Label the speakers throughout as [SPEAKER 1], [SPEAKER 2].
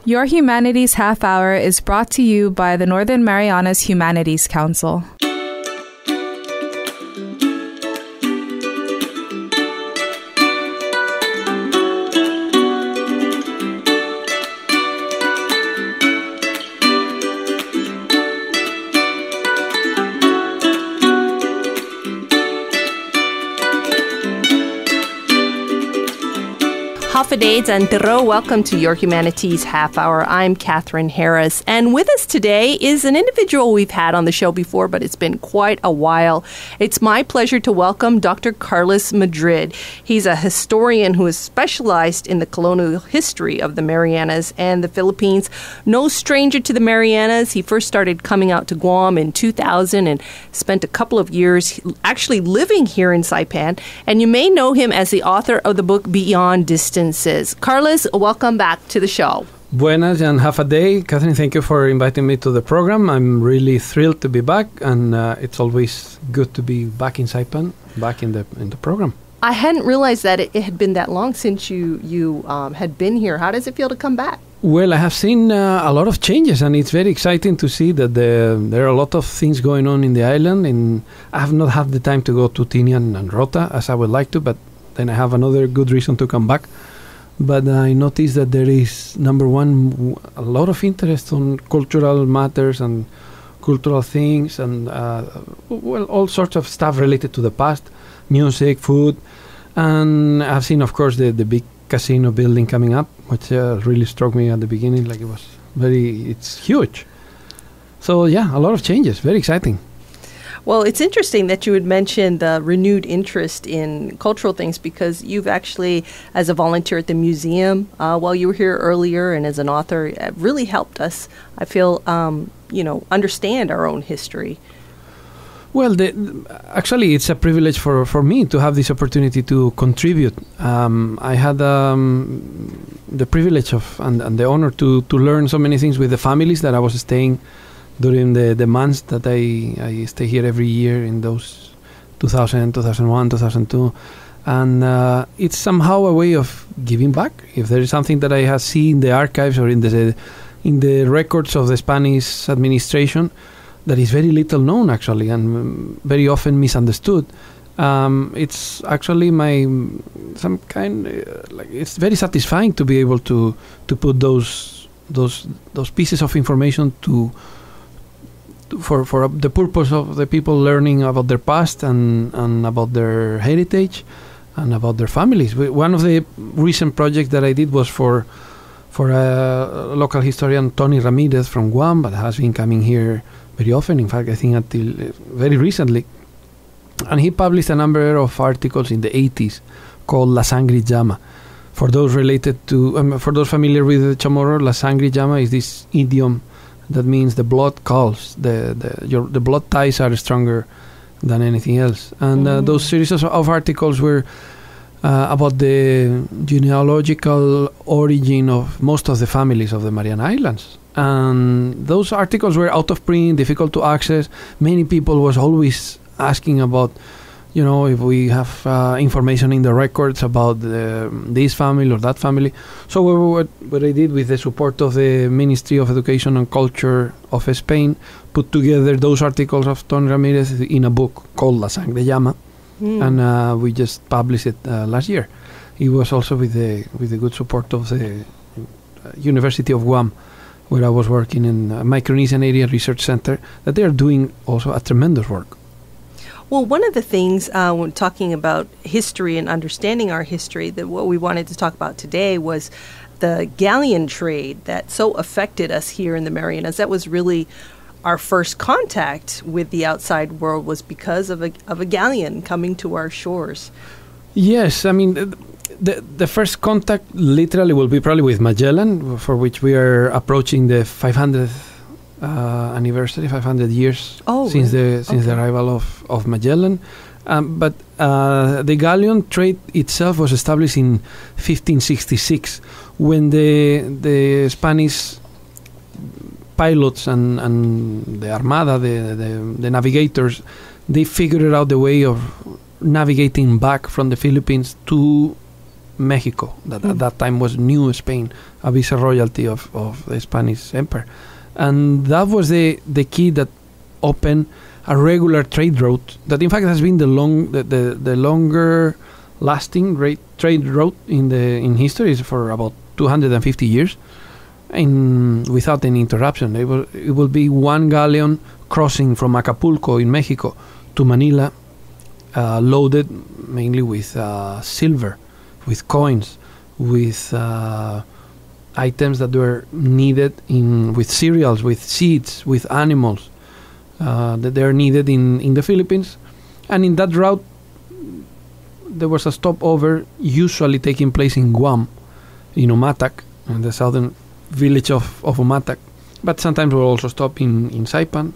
[SPEAKER 1] Your Humanities Half Hour is brought to you by the Northern Marianas Humanities Council.
[SPEAKER 2] Hafidades and Tero, welcome to Your Humanities Half Hour. I'm Catherine Harris, and with us today is an individual we've had on the show before, but it's been quite a while. It's my pleasure to welcome Dr. Carlos Madrid. He's a historian who is specialized in the colonial history of the Marianas and the Philippines. No stranger to the Marianas, he first started coming out to Guam in 2000 and spent a couple of years actually living here in Saipan, and you may know him as the author of the book Beyond Distance. Carlos, welcome back to the show.
[SPEAKER 3] Buenas and half a day. Catherine, thank you for inviting me to the program. I'm really thrilled to be back, and it's always good to be back in Saipan, back in the program.
[SPEAKER 2] I hadn't realized that it had been that long since you had been here. How does it feel to come back?
[SPEAKER 3] Well, I have seen a lot of changes, and it's very exciting to see that there are a lot of things going on in the island. And I have not had the time to go to Tinian and Rota as I would like to, but then I have another good reason to come back. But I noticed that there is, number one, a lot of interest on cultural matters and cultural things and, all sorts of stuff related to the past, music, food. And I've seen, of course, the big casino building coming up, which really struck me at the beginning. Like it's huge. So, yeah, a lot of changes. Very exciting.
[SPEAKER 2] Well, it's interesting that you would mention the renewed interest in cultural things because you've actually, as a volunteer at the museum while you were here earlier and as an author, really helped us, I feel, understand our own history.
[SPEAKER 3] Well, actually, it's a privilege for me to have this opportunity to contribute. I had the privilege of and the honor to learn so many things with the families that I was staying during the months that I stay here every year in those 2000, 2001, 2002. And it's somehow a way of giving back. If there is something that I have seen in the archives or in the records of the Spanish administration that is very little known, actually, and very often misunderstood, it's actually it's very satisfying to be able to put those pieces of information for the purpose of the people learning about their past and about their heritage and about their families. One of the recent projects that I did was for a local historian, Tony Ramirez from Guam, but has been coming here very often. In fact, I think until very recently. And he published a number of articles in the 80s called La Sangre Llama. For those related to, for those familiar with the Chamorro, La Sangre Llama is this idiom that means the blood calls. The blood ties are stronger than anything else. And those series of articles were about the genealogical origin of most of the families of the Mariana Islands. And those articles were out of print, difficult to access. Many people was always asking about, if we have information in the records about this family or that family. So what I did with the support of the Ministry of Education and Culture of Spain, put together those articles of Tony Ramirez in a book called La Sangre Llama, and we just published it last year. It was also with the good support of the University of Guam, where I was working in Micronesian Area Research Center, that they are doing also a tremendous work.
[SPEAKER 2] Well, one of the things when talking about history and understanding our history, that what we wanted to talk about today was the galleon trade that so affected us here in the Marianas. That was really our first contact with the outside world, was because of a galleon coming to our shores.
[SPEAKER 3] Yes, I mean, the first contact literally will be probably with Magellan, for which we are approaching the 500th anniversary, 500 years since the arrival of Magellan. But the galleon trade itself was established in 1566 when the Spanish pilots and the Armada, the navigators, they figured out the way of navigating back from the Philippines to Mexico, that at that time was New Spain, a viceroyalty of the Spanish Empire. And that was the key that opened a regular trade route that in fact has been the longer lasting trade route in history is for about 250 years without any interruption. It will be one galleon crossing from Acapulco in Mexico to Manila, loaded mainly with silver, with coins, with items that were needed with cereals, with seeds, with animals that they are needed in the Philippines. And in that route, there was a stopover usually taking place in Guam, in Umatac, in the southern village of Umatac. But sometimes we'll also stop in Saipan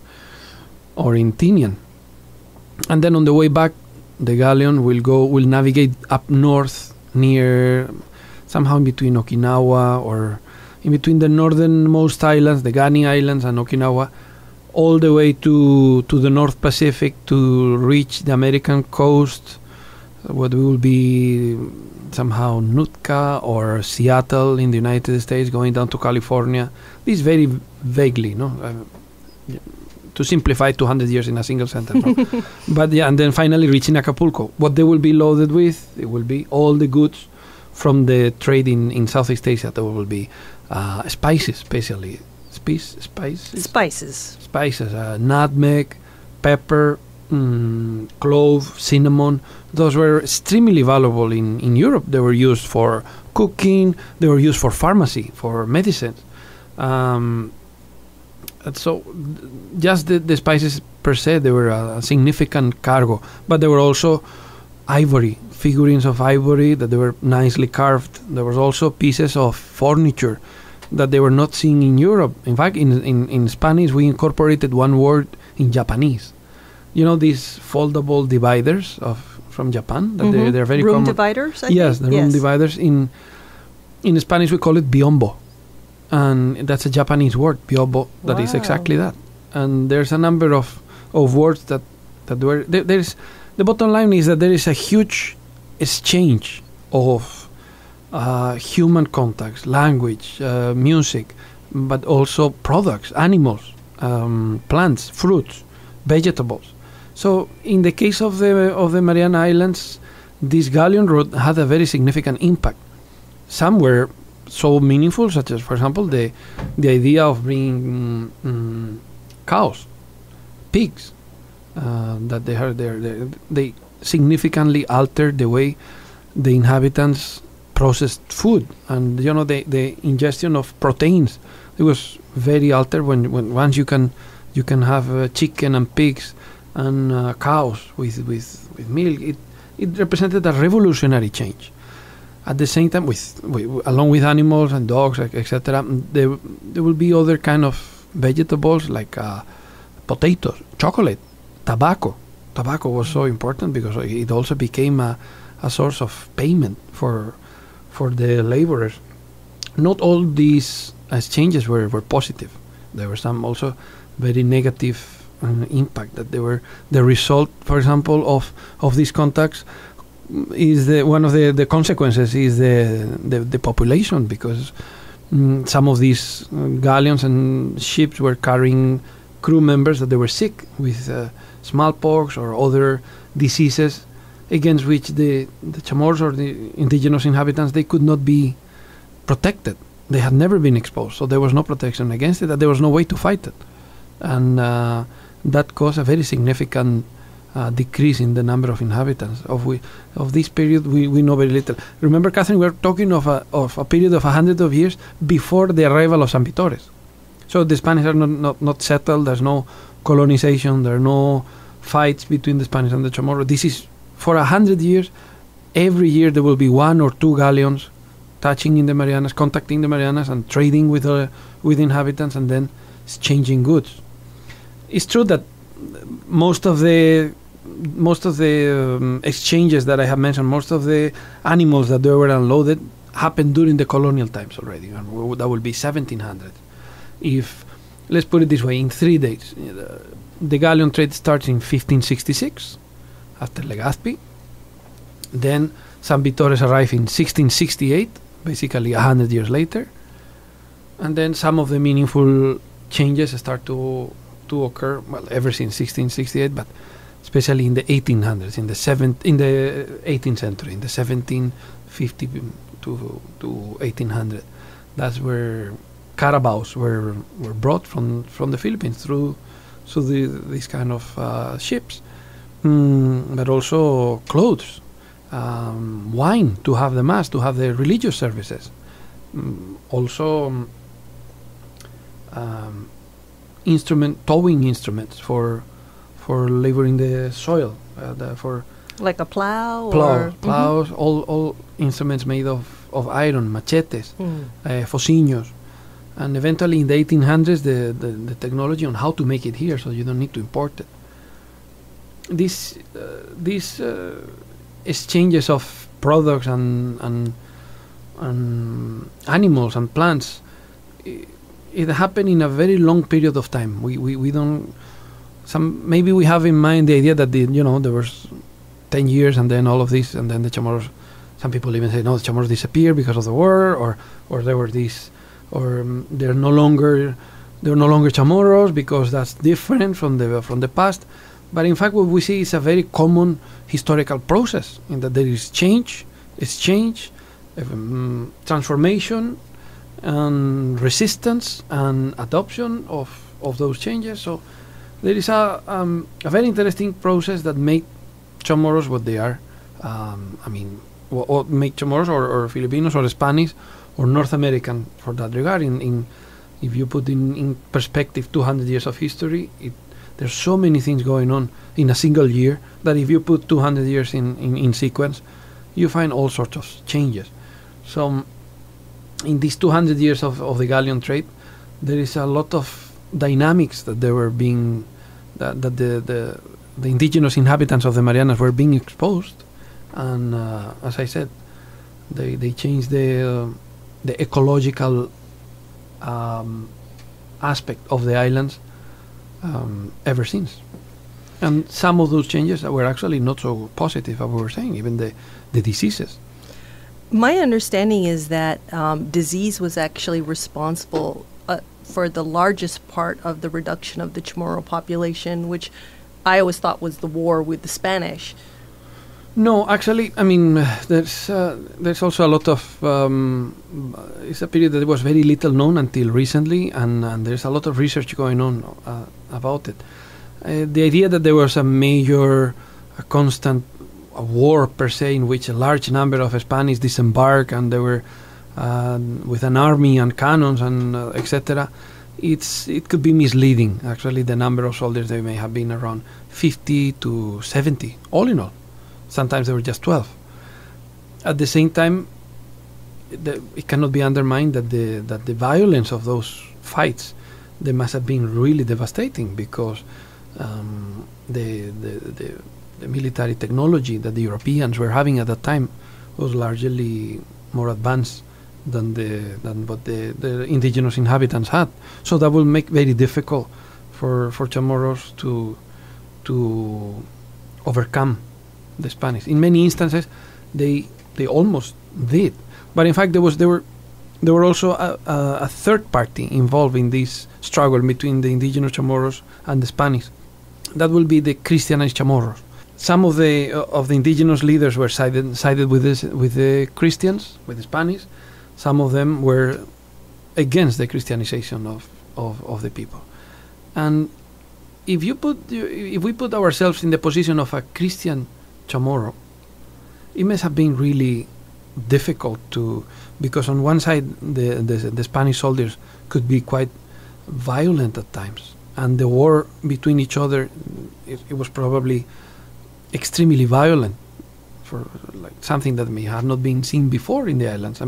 [SPEAKER 3] or in Tinian. And then on the way back, the galleon will navigate up north near somehow in between Okinawa or in between the northernmost islands, the Gani Islands and Okinawa, all the way to the North Pacific to reach the American coast, what will be somehow Nootka or Seattle in the United States, going down to California. This very vaguely, to simplify 200 years in a single sentence. No? But yeah, and then finally reaching Acapulco. What they will be loaded with, it will be all the goods from the trade in Southeast Asia. There will be spices, especially. Spices, nutmeg, pepper, clove, cinnamon. Those were extremely valuable in Europe. They were used for cooking. They were used for pharmacy, for medicine. So just the spices per se, they were a significant cargo. But there were also ivory, figurines of ivory that they were nicely carved. There was also pieces of furniture that they were not seen in Europe. In fact, in Spanish, we incorporated one word in Japanese. You know these foldable dividers from Japan? That they're very
[SPEAKER 2] room
[SPEAKER 3] common.
[SPEAKER 2] Dividers, I
[SPEAKER 3] yes,
[SPEAKER 2] think?
[SPEAKER 3] The room dividers. In Spanish, we call it biombo. And that's a Japanese word, biombo, that is exactly that. And there's a number of words that were... There's the bottom line is that there is a huge exchange of human contacts, language, music, but also products, animals, plants, fruits, vegetables. So in the case of the Mariana Islands, this galleon route had a very significant impact. Some were so meaningful, such as, for example, the idea of bringing cows, pigs, that they had there. They significantly altered the way the inhabitants processed food, and the ingestion of proteins. It was very altered when once you can have chicken and pigs and cows with milk. It represented a revolutionary change. At the same time, along with animals and dogs, etc., there will be other kind of vegetables like potatoes, chocolate, tobacco. Tobacco was so important because it also became a source of payment for the laborers. Not all these exchanges were positive. There were some also very negative impact that they were the result. For example, of these contacts is one of the consequences is the population, because some of these galleons and ships were carrying crew members that they were sick with smallpox or other diseases against which the Chamorros or the indigenous inhabitants, they could not be protected. They had never been exposed, so there was no protection against it, and there was no way to fight it. And that caused a very significant decrease in the number of inhabitants. Of this period, we know very little. Remember, Catherine, we're talking of a period of 100 of years before the arrival of San Vitores. So the Spanish are not settled, there's no colonization, there are no fights between the Spanish and the Chamorro. This is for 100 years. Every year there will be one or two galleons touching in the Marianas, contacting the Marianas and trading with inhabitants, and then exchanging goods. It's true that most of the exchanges that I have mentioned, most of the animals that they were unloaded happened during the colonial times already, and that will be 1700. If, let's put it this way, in 3 days, the galleon trade starts in 1566 after Legazpi. Then San Vitores arrived in 1668, basically 100 years later. And then some of the meaningful changes start to occur, well, ever since 1668, but especially in the 1800s, in the 18th century, in the 1750 to 1800. That's where carabaos were brought from the Philippines through these kind of ships, but also clothes, wine to have the mass, to have the religious services, also towing instruments for laboring the soil, for
[SPEAKER 2] like a plows,
[SPEAKER 3] all instruments made of iron, machetes, fociños. And eventually in the 1800s, the technology on how to make it here, so you don't need to import it. These exchanges of products and animals and plants, it happened in a very long period of time. We don't. Maybe we have in mind the idea that there was 10 years and then all of this, and then the Chamorros. Some people even say no, the Chamorros disappeared because of the war, or there were these. Or they're no longer Chamorros because that's different from the past. But in fact, what we see is a very common historical process in that there is change, exchange, transformation, and resistance and adoption of those changes. So there is a very interesting process that make Chamorros what they are. What make Chamorros or Filipinos or Spanish or North American for that regard. If you put in perspective 200 years of history, there's so many things going on in a single year that if you put 200 years in sequence, you find all sorts of changes. So in these 200 years of the galleon trade, there is a lot of dynamics that they were being, that the indigenous inhabitants of the Marianas were being exposed. And as I said, they changed the ecological aspect of the islands ever since. And some of those changes were actually not so positive, as we were saying, even the diseases.
[SPEAKER 2] My understanding is that disease was actually responsible for the largest part of the reduction of the Chamorro population, which I always thought was the war with the Spanish.
[SPEAKER 3] No, actually, there's also a lot of. It's a period that was very little known until recently, and there's a lot of research going on about it. The idea that there was a constant war per se, in which a large number of Spanish disembarked and they were with an army and cannons and etc. It could be misleading. Actually, the number of soldiers, they may have been around 50 to 70, all in all. Sometimes there were just 12. At the same time, it cannot be undermined that the violence of those fights, they must have been really devastating, because the military technology that the Europeans were having at that time was largely more advanced than what the indigenous inhabitants had. So that will make very difficult for Chamorros to overcome the Spanish. In many instances, they almost did, but in fact there were also a third party involved in this struggle between the indigenous Chamorros and the Spanish. That will be the Christianized Chamorros. Some of the indigenous leaders were sided with the Christians, with the Spanish. Some of them were against the Christianization of the people. And if we put ourselves in the position of a Christian Chamorro, it must have been really difficult because on one side the Spanish soldiers could be quite violent at times, and the war between each other, it was probably extremely violent, for like something that may have not been seen before in the islands.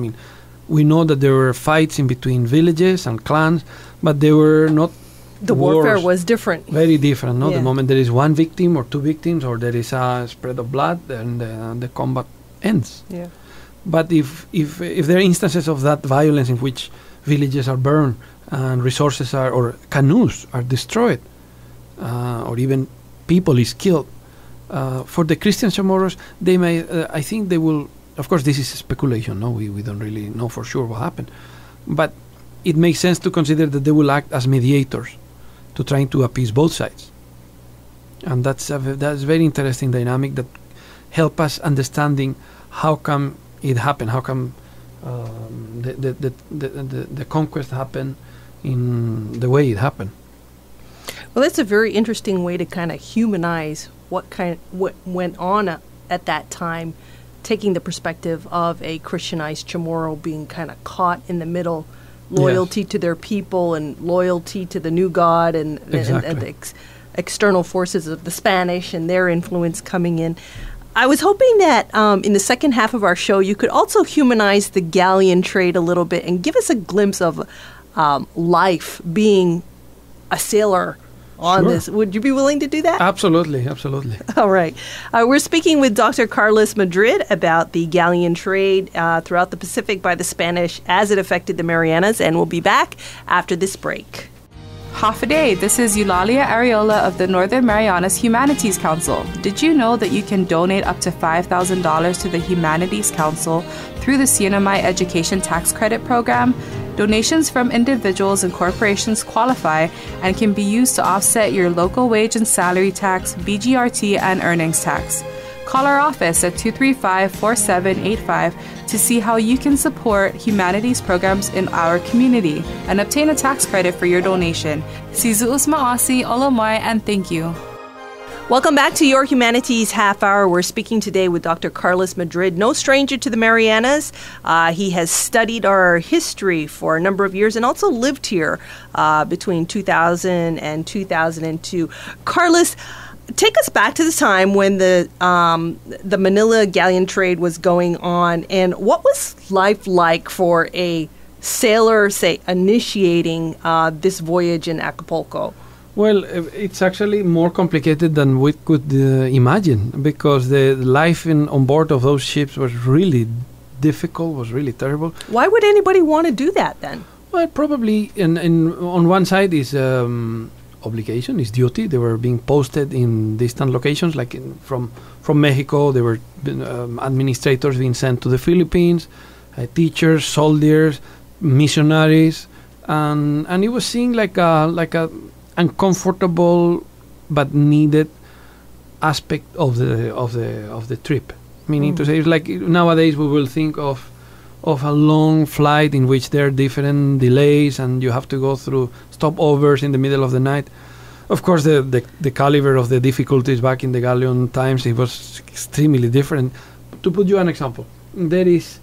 [SPEAKER 3] We know that there were fights in between villages and clans, but they were not.
[SPEAKER 2] The warfare was different.
[SPEAKER 3] Very different, no?
[SPEAKER 2] Yeah.
[SPEAKER 3] The moment there is one victim or two victims, or there is a spread of blood, then the combat ends.
[SPEAKER 2] Yeah.
[SPEAKER 3] But if there are instances of that violence in which villages are burned and resources or canoes are destroyed, or even people is killed, for the Christian Chamorros, they may, I think they will of course, this is speculation. No, we don't really know for sure what happened, but it makes sense to consider that they will act as mediators to trying to appease both sides, and that's a very interesting dynamic that help us understanding how come it happened, how come the conquest happened in the way it happened.
[SPEAKER 2] Well, that's a very interesting way to kind of humanize what went on at that time, taking the perspective of a Christianized Chamorro being kind of caught in the middle, loyalty to their people and loyalty to the new God, and the external forces of the Spanish and their influence coming in. I was hoping that in the second half of our show, you could also humanize the galleon trade a little bit and give us a glimpse of life being a sailor on this. Would you be willing to do that?
[SPEAKER 3] Absolutely, absolutely.
[SPEAKER 2] All right. We're speaking with Dr. Carlos Madrid about the galleon trade throughout the Pacific by the Spanish as it affected the Marianas, and we'll be back after this break.
[SPEAKER 1] Hafa, this is Eulalia Areola of the Northern Marianas Humanities Council. Did you know that you can donate up to $5,000 to the Humanities Council through the CNMI Education Tax Credit Program? Donations from individuals and corporations qualify and can be used to offset your local wage and salary tax, BGRT, and earnings tax. Call our office at 235-4785 to see how you can support humanities programs in our community and obtain a tax credit for your donation. Sizuus Maasi, Olomai, and thank you.
[SPEAKER 2] Welcome back to Your Humanities Half Hour. We're speaking today with Dr. Carlos Madrid, no stranger to the Marianas. He has studied our history for a number of years and also lived here between 2000 and 2002. Carlos, take us back to the time when the Manila Galleon trade was going on, and what was life like for a sailor, say, initiating this voyage in Acapulco?
[SPEAKER 3] Well, it's actually more complicated than we could imagine, because the life on board of those ships was really difficult, was really terrible.
[SPEAKER 2] Why would anybody want to do that then?
[SPEAKER 3] Well, probably on one side is obligation, is duty. They were being posted in distant locations, like from Mexico. They were administrators being sent to the Philippines, teachers, soldiers, missionaries, and it was seen like a uncomfortable but needed aspect of the trip. Meaning to say, it's like nowadays we will think of a long flight in which there are different delays and you have to go through stopovers in the middle of the night. Of course, the caliber of the difficulties back in the galleon times, it was extremely different. To put you an example, there is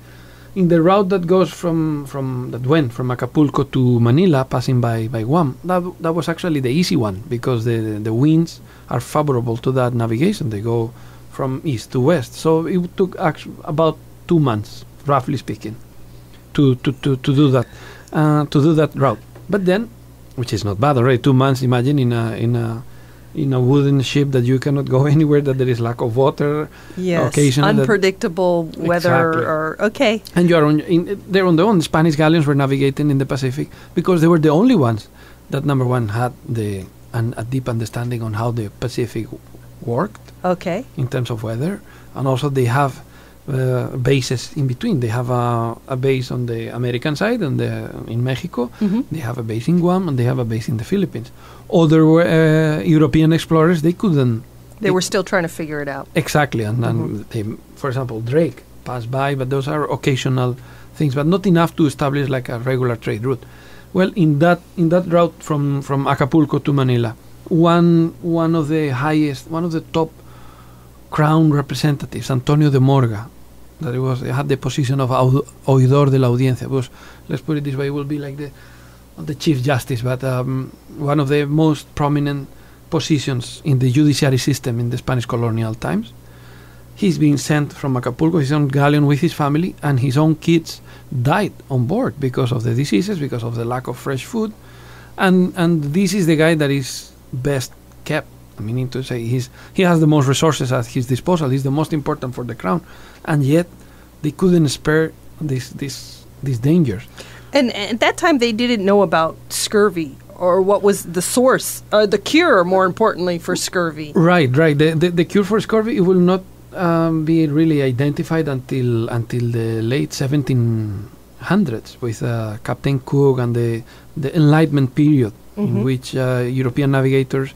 [SPEAKER 3] in the route that goes that went from Acapulco to Manila, passing by Guam, that was actually the easy one, because the winds are favorable to that navigation. They go from east to west, so it took about 2 months, roughly speaking, to do that route. But then, which is not bad already, 2 months. Imagine in a wooden ship that you cannot go anywhere, that there is lack of water.
[SPEAKER 2] Yes, unpredictable weather.
[SPEAKER 3] Exactly.
[SPEAKER 2] Okay.
[SPEAKER 3] And you are they're on their own. The Spanish galleons were navigating in the Pacific because they were the only ones that, number one, had a deep understanding on how the Pacific worked.
[SPEAKER 2] Okay.
[SPEAKER 3] In terms of weather, and also they have bases in between. They have a base on the American side and in Mexico. Mm-hmm. They have a base in Guam, and they have a base in the Philippines. Other European explorers, they couldn't.
[SPEAKER 2] They were still trying to figure it out.
[SPEAKER 3] Exactly, and they, for example, Drake passed by, but those are occasional things, but not enough to establish like a regular trade route. Well, in that route from Acapulco to Manila, one of the top Crown representatives, Antonio de Morga, that had the position of oidor de la audiencia. Was, let's put it this way, it will be like the Chief Justice, but one of the most prominent positions in the judiciary system in the Spanish colonial times. He's being sent from Acapulco, his own galleon with his family, and his own kids died on board because of the diseases, because of the lack of fresh food, and this is the guy that is best kept. I mean, to say he has the most resources at his disposal. He's the most important for the crown, and yet they couldn't spare these dangers.
[SPEAKER 2] And at that time, they didn't know about scurvy, or what was the source, the cure, more importantly, for scurvy.
[SPEAKER 3] Right. The cure for scurvy, it will not be really identified until the late 1700s with Captain Cook and the Enlightenment period, in which European navigators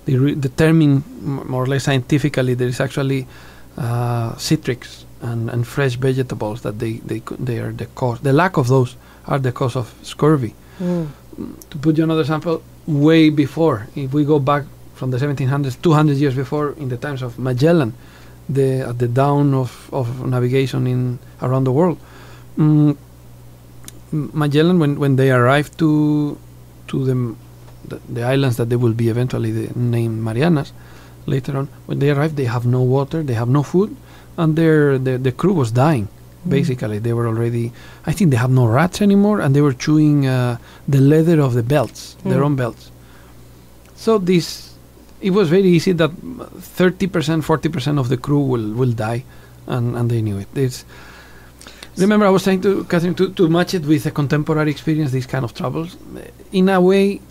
[SPEAKER 3] they determine more or less scientifically there is actually citrics and fresh vegetables that they are the cause. The lack of those are the cause of scurvy. To put you another example, way before, if we go back from the 1700s, 200 years before, in the times of Magellan, at the dawn of navigation around the world, Magellan, when they arrived to the islands that they will be eventually named Marianas later on, when they arrived, they have no water, they have no food, and the crew was dying. Basically, they were already, I think they have no rats anymore, and they were chewing the leather of the belts, their own belts. So it was very easy that 30%, 40% of the crew will die, and they knew it. Remember, I was saying to Catherine to match it with a contemporary experience, these kind of troubles. In a way,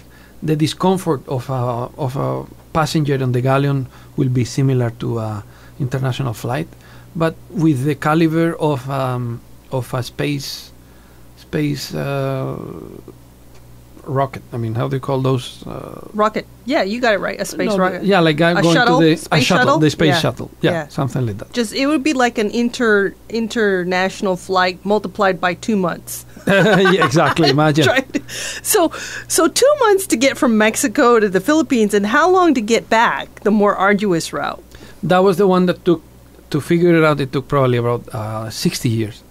[SPEAKER 3] the discomfort of a passenger on the galleon will be similar to an international flight, but with the caliber of a space rocket. I mean, how do you call those?
[SPEAKER 2] Rocket. Yeah, you got it right. A space rocket.
[SPEAKER 3] Yeah, like going
[SPEAKER 2] shuttle?
[SPEAKER 3] to the
[SPEAKER 2] Space
[SPEAKER 3] shuttle,
[SPEAKER 2] shuttle?
[SPEAKER 3] the space shuttle. Yeah, something like that.
[SPEAKER 2] It would be like an international flight multiplied by 2 months.
[SPEAKER 3] Yeah, exactly. Imagine.
[SPEAKER 2] So 2 months to get from Mexico to the Philippines, and how long to get back? The more arduous route.
[SPEAKER 3] That was the one that to figure it out. It took probably about 60 years,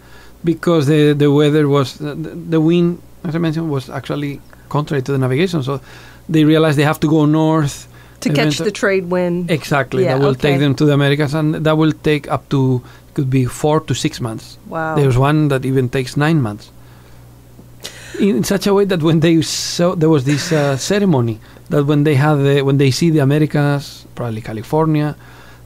[SPEAKER 3] because the weather was the wind, as I mentioned, was actually contrary to the navigation. So they realized they have to go north
[SPEAKER 2] to catch the trade wind.
[SPEAKER 3] Exactly. That will take them to the Americas, and that will take up to, could be 4 to 6 months.
[SPEAKER 2] Wow.
[SPEAKER 3] There's one that even takes 9 months. In such a way that when they saw, there was this ceremony that when they see the Americas, probably California,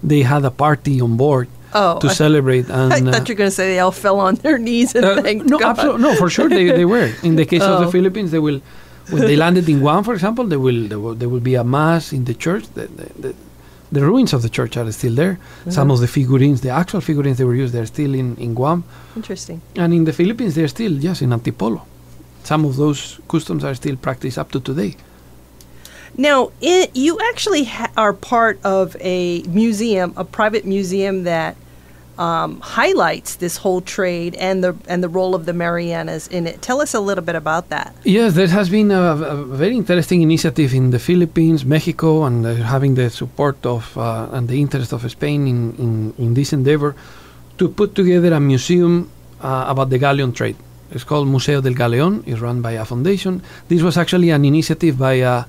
[SPEAKER 3] they had a party on board to celebrate. And,
[SPEAKER 2] I thought you were going to say they all fell on their knees and thanked God.
[SPEAKER 3] Absolutely, no, for sure they were. In the case of the Philippines, they will. When they landed in Guam, for example, there will be a mass in the church. The ruins of the church are still there. Some of the figurines, the actual figurines they were used, they're still in Guam.
[SPEAKER 2] Interesting.
[SPEAKER 3] And in the Philippines, they're still, yes, in Antipolo. Some of those customs are still practiced up to today.
[SPEAKER 2] Now, you actually are part of a museum, a private museum that highlights this whole trade and the role of the Marianas in it. Tell us a little bit about that.
[SPEAKER 3] Yes, there has been a very interesting initiative in the Philippines, Mexico, and having the support of and the interest of Spain in this endeavor to put together a museum about the galleon trade. It's called Museo del Galeón. It's run by a foundation. This was actually an initiative by a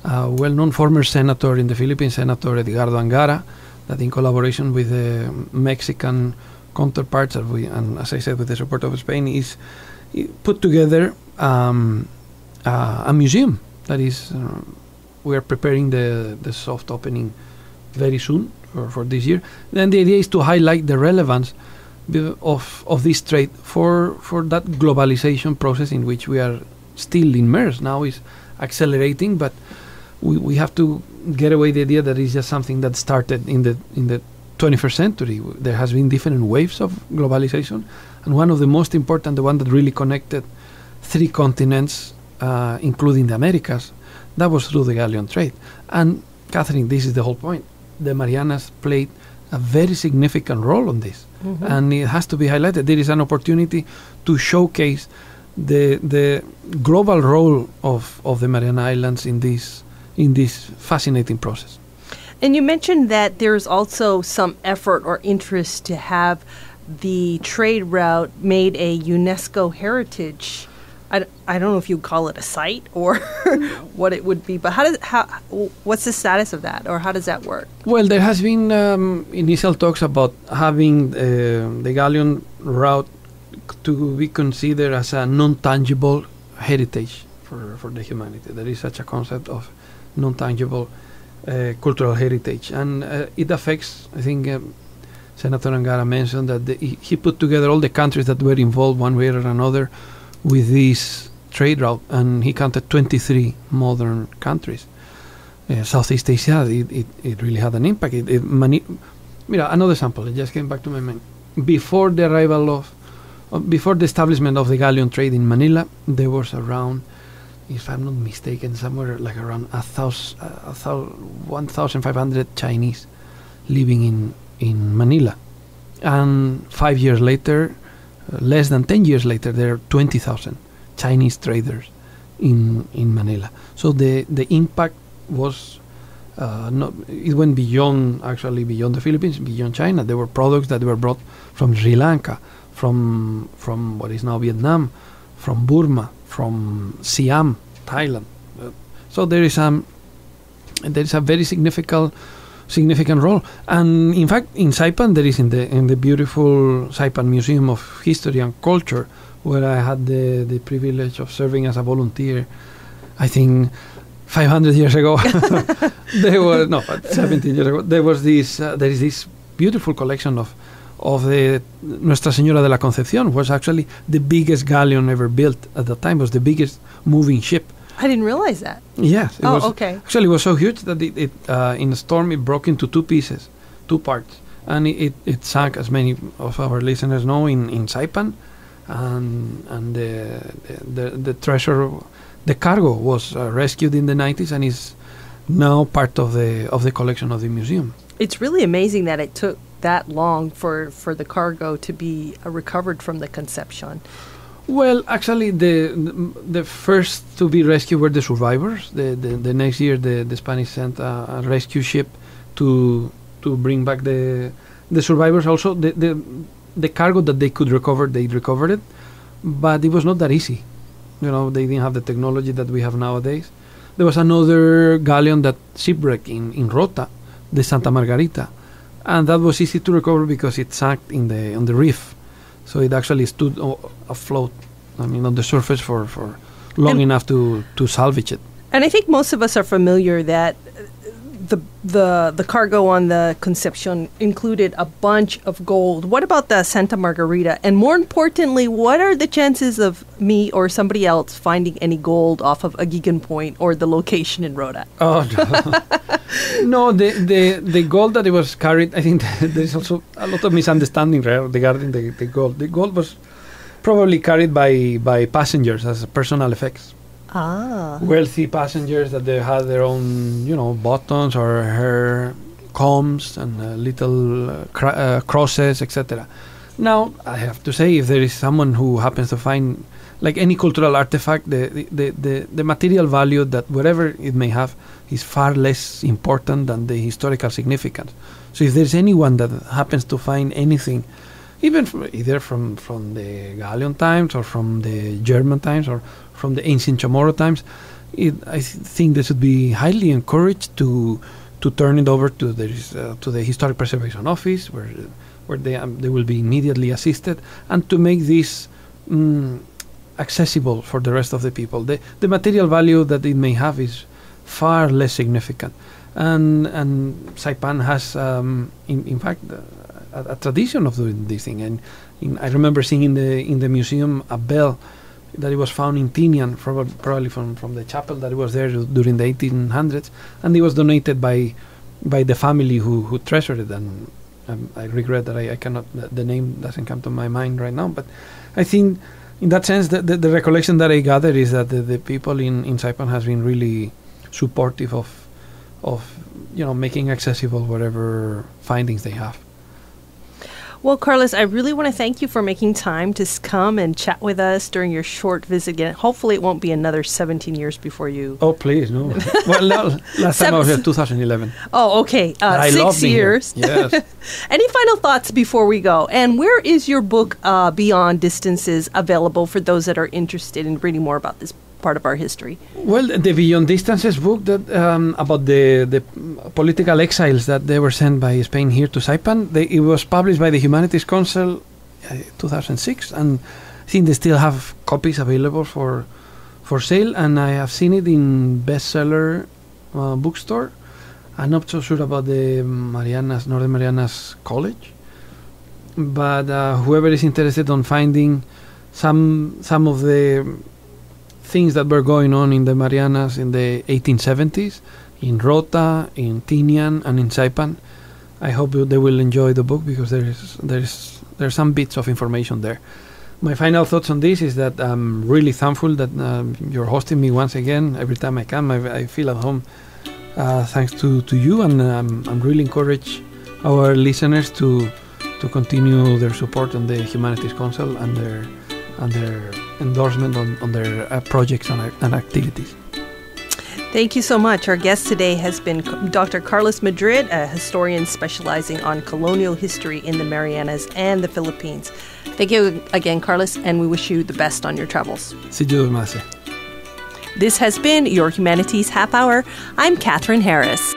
[SPEAKER 3] well-known former senator in the Philippines, Senator Edgardo Angara, that in collaboration with the Mexican counterparts, and as I said, with the support of Spain, is put together a museum that is, we are preparing the soft opening very soon for this year. Then the idea is to highlight the relevance of this trade for that globalization process in which we are still immersed. Now is accelerating, but we have to get away the idea that it's just something that started in the 21st century. There has been different waves of globalization, and one of the most important, the one that really connected 3 continents, including the Americas, that was through the galleon trade. And Catherine, this is the whole point. The Marianas played a very significant role on this, and it has to be highlighted. There is an opportunity to showcase the global role of the Mariana Islands in this fascinating process.
[SPEAKER 2] And you mentioned that there's also some effort or interest to have the trade route made a UNESCO heritage. I don't know if you'd call it a site or what it would be, but what's the status of that, or how does that work?
[SPEAKER 3] Well, there has been initial talks about having the galleon route to be considered as a non-tangible heritage for the humanity. There is such a concept of non-tangible cultural heritage, and it affects, I think Senator Angara mentioned that he put together all the countries that were involved one way or another with this trade route, and he counted 23 modern countries. Southeast Asia, it really had an impact. Another example. It just came back to my mind. Before the before the establishment of the galleon trade in Manila, there was around, if I'm not mistaken, somewhere like around 1,500 Chinese living in Manila. And 5 years later, less than 10 years later, there are 20,000 Chinese traders in Manila. So the impact was it went beyond the Philippines, beyond China. There were products that were brought from Sri Lanka, from what is now Vietnam, from Burma, from Siam, Thailand. So there is a very significant role. And in fact, in Saipan, there is in the beautiful Saipan Museum of History and Culture, where I had the privilege of serving as a volunteer, I think 500 years ago. 17 years ago. There is this beautiful collection of the Nuestra Señora de la Concepción. Was actually the biggest galleon ever built at the time. Was the biggest moving ship.
[SPEAKER 2] I didn't realize that.
[SPEAKER 3] Yes.
[SPEAKER 2] Okay.
[SPEAKER 3] Actually, it was so huge that it in a storm it broke into two parts, and it sank, as many of our listeners know, in Saipan, and the treasure, the cargo was rescued in the 90s and is now part of the collection of the museum.
[SPEAKER 2] It's really amazing that it took that long for the cargo to be recovered from the Concepcion.
[SPEAKER 3] Well, actually, the first to be rescued were the survivors. The next year, the Spanish sent a rescue ship to bring back the survivors. Also, the cargo that they could recover, they recovered it, but it was not that easy. They didn't have the technology that we have nowadays. There was another galleon that shipwrecked in Rota, the Santa Margarita, and that was easy to recover because it sank on the reef. So it actually stood afloat, on the surface for long enough to salvage it.
[SPEAKER 2] And I think most of us are familiar that the cargo on the Concepcion included a bunch of gold. What about the Santa Margarita? And more importantly, what are the chances of me or somebody else finding any gold off of Aguigan Point or the location in Rota?
[SPEAKER 3] Oh, no. No, the gold that it was carried, I think there is also a lot of misunderstanding regarding the gold. The gold was probably carried by passengers as personal effects. Wealthy passengers that they had their own, buttons or hair combs and little crosses, etc. Now, I have to say, if there is someone who happens to find, like any cultural artifact, the material value that whatever it may have is far less important than the historical significance. So if there's anyone that happens to find anything, even either from the Galleon times or from the German times or from the ancient Chamorro times, I think they should be highly encouraged to turn it over to the Historic Preservation Office, where they will be immediately assisted, and to make this accessible for the rest of the people. The material value that it may have is far less significant, and Saipan has, in fact, a tradition of doing this thing. And I remember seeing in the museum a bell that it was found in Tinian, probably from the chapel that was there during the 1800s, and it was donated by the family who treasured it. And I regret that I cannot, the name doesn't come to my mind right now, but I think in that sense the recollection that I gather is that the people in Saipan has been really supportive of making accessible whatever findings they have.
[SPEAKER 2] Well, Carlos, I really want to thank you for making time to come and chat with us during your short visit again. Hopefully it won't be another 17 years before you...
[SPEAKER 3] Oh, please, no. Well, last time I was here, 2011.
[SPEAKER 2] Oh, okay. 6 years.
[SPEAKER 3] Yes.
[SPEAKER 2] Any final thoughts before we go? And where is your book, Beyond Distances, available for those that are interested in reading more about this part of our history? Well,
[SPEAKER 3] the Beyond Distances book that about the political exiles that they were sent by Spain here to Saipan, it was published by the Humanities Council 2006, and I think they still have copies available for sale, and I have seen it in bestseller bookstore. I'm not so sure about the Northern Marianas College, but whoever is interested on finding some of the things that were going on in the Marianas in the 1870s, in Rota, in Tinian, and in Saipan, I hope they will enjoy the book because there's some bits of information there. My final thoughts on this is that I'm really thankful that you're hosting me once again. Every time I come, I feel at home thanks to you, and I'm really encourage our listeners to continue their support on the Humanities Council and their endorsement on their projects and activities.
[SPEAKER 2] Thank you so much. Our guest today has been Dr. Carlos Madrid, a historian specializing on colonial history in the Marianas and the Philippines. Thank you again, Carlos, and we wish you the best on your travels.
[SPEAKER 3] See you, Marce.
[SPEAKER 2] This has been Your Humanities Half Hour. I'm Catherine Harris.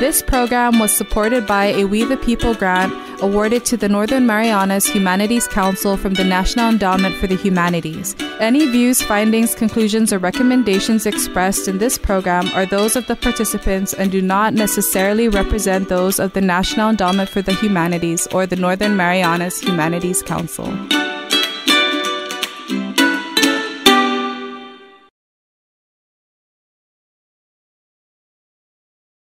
[SPEAKER 1] This program was supported by a We the People grant awarded to the Northern Marianas Humanities Council from the National Endowment for the Humanities. Any views, findings, conclusions, or recommendations expressed in this program are those of the participants and do not necessarily represent those of the National Endowment for the Humanities or the Northern Marianas Humanities Council.